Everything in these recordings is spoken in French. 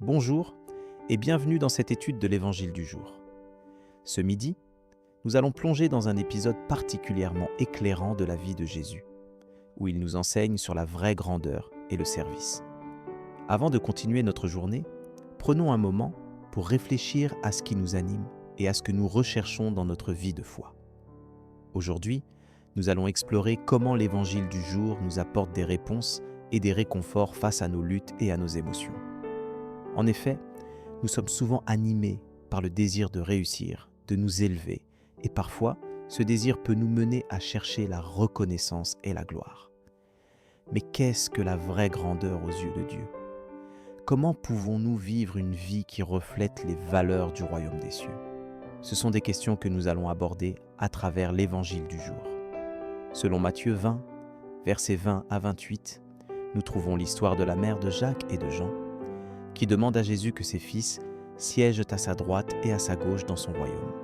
Bonjour et bienvenue dans cette étude de l'Évangile du jour. Ce midi, nous allons plonger dans un épisode particulièrement éclairant de la vie de Jésus, où il nous enseigne sur la vraie grandeur et le service. Avant de continuer notre journée, prenons un moment pour réfléchir à ce qui nous anime et à ce que nous recherchons dans notre vie de foi. Aujourd'hui, nous allons explorer comment l'Évangile du jour nous apporte des réponses et des réconforts face à nos luttes et à nos émotions. En effet, nous sommes souvent animés par le désir de réussir, de nous élever, et parfois, ce désir peut nous mener à chercher la reconnaissance et la gloire. Mais qu'est-ce que la vraie grandeur aux yeux de Dieu ? Comment pouvons-nous vivre une vie qui reflète les valeurs du royaume des cieux ? Ce sont des questions que nous allons aborder à travers l'Évangile du jour. Selon Matthieu 20, versets 20 à 28, nous trouvons l'histoire de la mère de Jacques et de Jean, qui demande à Jésus que ses fils siègent à sa droite et à sa gauche dans son royaume.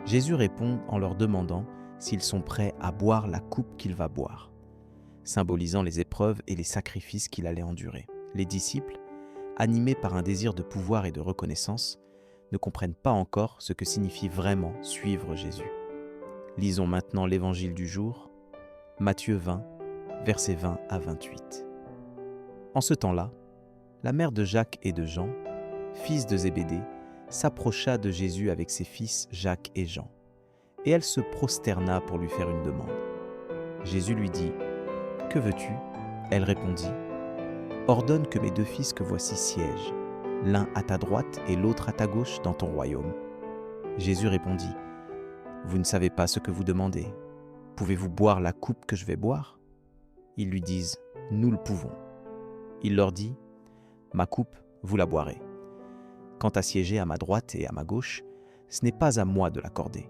Jésus répond en leur demandant s'ils sont prêts à boire la coupe qu'il va boire, symbolisant les épreuves et les sacrifices qu'il allait endurer. Les disciples, animés par un désir de pouvoir et de reconnaissance, ne comprennent pas encore ce que signifie vraiment suivre Jésus. Lisons maintenant l'Évangile du jour, Matthieu 20, versets 20 à 28. En ce temps-là, la mère de Jacques et de Jean, fils de Zébédée, s'approcha de Jésus avec ses fils Jacques et Jean, et elle se prosterna pour lui faire une demande. Jésus lui dit : « Que veux-tu ? » Elle répondit : « Ordonne que mes deux fils que voici siègent, l'un à ta droite et l'autre à ta gauche dans ton royaume. » Jésus répondit : « Vous ne savez pas ce que vous demandez. Pouvez-vous boire la coupe que je vais boire ? » Ils lui disent : « Nous le pouvons. » Il leur dit : « Ma coupe, vous la boirez. Quant à siéger à ma droite et à ma gauche, ce n'est pas à moi de l'accorder.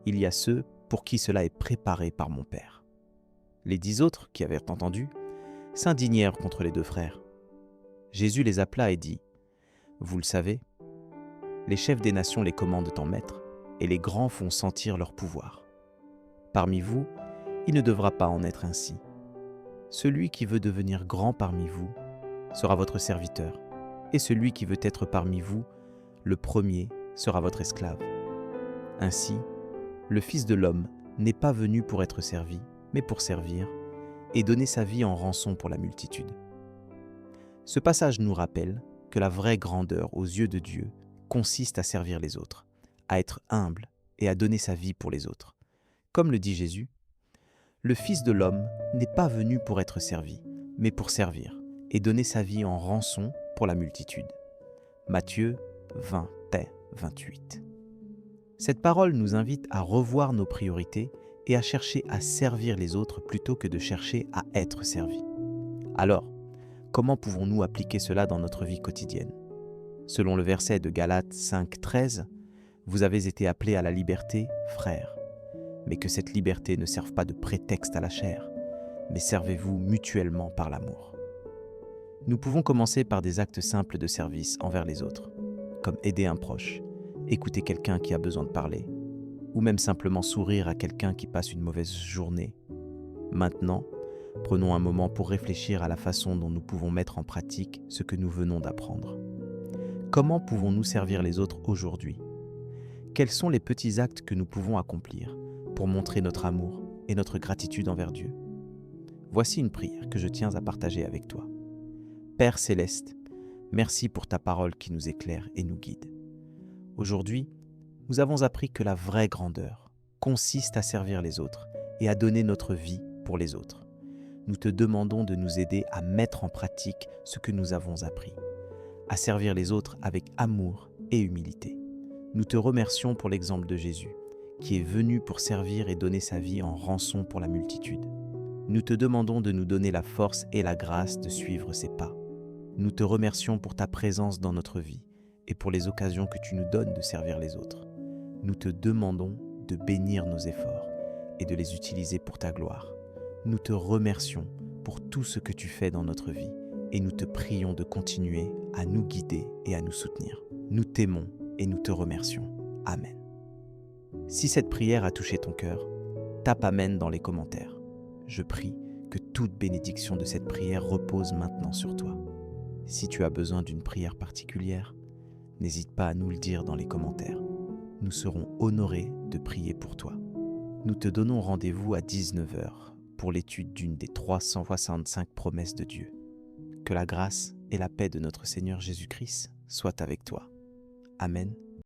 Il y a ceux pour qui cela est préparé par mon Père. » Les 10 autres, qui avaient entendu, s'indignèrent contre les deux frères. Jésus les appela et dit : « Vous le savez, les chefs des nations les commandent en maître, et les grands font sentir leur pouvoir. Parmi vous, il ne devra pas en être ainsi. Celui qui veut devenir grand parmi vous sera votre serviteur, et celui qui veut être parmi vous, le premier, sera votre esclave. Ainsi, le Fils de l'homme n'est pas venu pour être servi, mais pour servir, et donner sa vie en rançon pour la multitude. » Ce passage nous rappelle que la vraie grandeur aux yeux de Dieu consiste à servir les autres, à être humble et à donner sa vie pour les autres. Comme le dit Jésus, « Le Fils de l'homme n'est pas venu pour être servi, mais pour servir, et donner sa vie en rançon pour la multitude. » Matthieu 20, 28. Cette parole nous invite à revoir nos priorités et à chercher à servir les autres plutôt que de chercher à être servis. Alors, comment pouvons-nous appliquer cela dans notre vie quotidienne ? Selon le verset de Galates 5, 13, « Vous avez été appelés à la liberté, frères, mais que cette liberté ne serve pas de prétexte à la chair, mais servez-vous mutuellement par l'amour. » Nous pouvons commencer par des actes simples de service envers les autres, comme aider un proche, écouter quelqu'un qui a besoin de parler, ou même simplement sourire à quelqu'un qui passe une mauvaise journée. Maintenant, prenons un moment pour réfléchir à la façon dont nous pouvons mettre en pratique ce que nous venons d'apprendre. Comment pouvons-nous servir les autres aujourd'hui ? Quels sont les petits actes que nous pouvons accomplir pour montrer notre amour et notre gratitude envers Dieu ? Voici une prière que je tiens à partager avec toi. Père céleste, merci pour ta parole qui nous éclaire et nous guide. Aujourd'hui, nous avons appris que la vraie grandeur consiste à servir les autres et à donner notre vie pour les autres. Nous te demandons de nous aider à mettre en pratique ce que nous avons appris, à servir les autres avec amour et humilité. Nous te remercions pour l'exemple de Jésus, qui est venu pour servir et donner sa vie en rançon pour la multitude. Nous te demandons de nous donner la force et la grâce de suivre ses pas. Nous te remercions pour ta présence dans notre vie et pour les occasions que tu nous donnes de servir les autres. Nous te demandons de bénir nos efforts et de les utiliser pour ta gloire. Nous te remercions pour tout ce que tu fais dans notre vie et nous te prions de continuer à nous guider et à nous soutenir. Nous t'aimons et nous te remercions. Amen. Si cette prière a touché ton cœur, tape Amen dans les commentaires. Je prie que toute bénédiction de cette prière repose maintenant sur toi. Si tu as besoin d'une prière particulière, n'hésite pas à nous le dire dans les commentaires. Nous serons honorés de prier pour toi. Nous te donnons rendez-vous à 19 h pour l'étude d'une des 365 promesses de Dieu. Que la grâce et la paix de notre Seigneur Jésus-Christ soient avec toi. Amen.